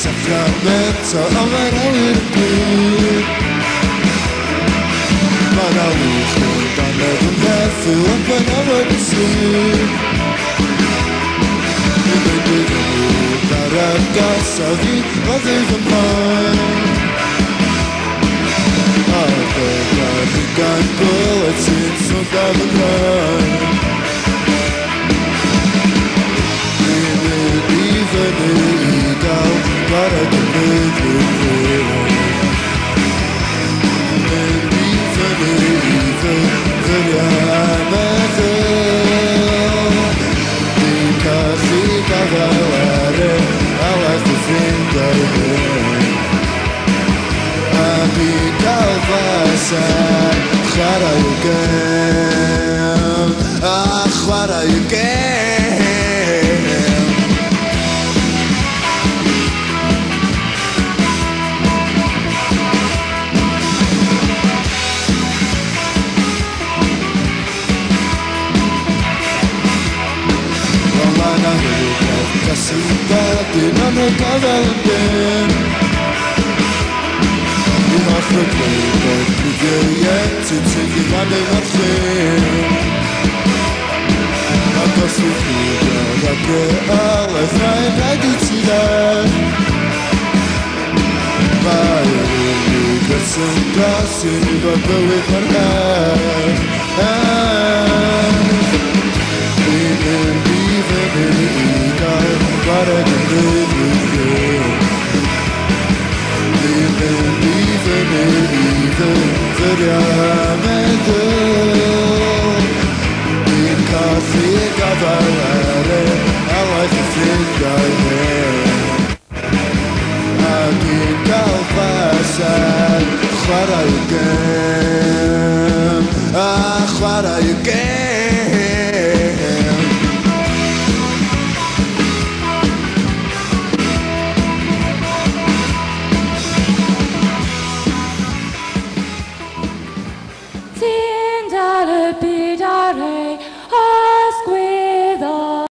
Sacramento, Amarality. Manalucho, Danado Neto, Apanality. Caracasa, vi, Mother of mine. I've got bullets in some gun. Even eagle, but I can live with it. And even I'm at it. Because he got a letter, I like to think of it. I think I'll pass what are you again? What are you again? Cidade não me estava bem. E nós procuramos viver e seguir lá bem na frente. A tua sofrida da ela vai na identidade. Vai a ligação pra cima pelo encarnar. But I can live with you. Veramente because think of a letter I like to think of it I think I'll pass it what I can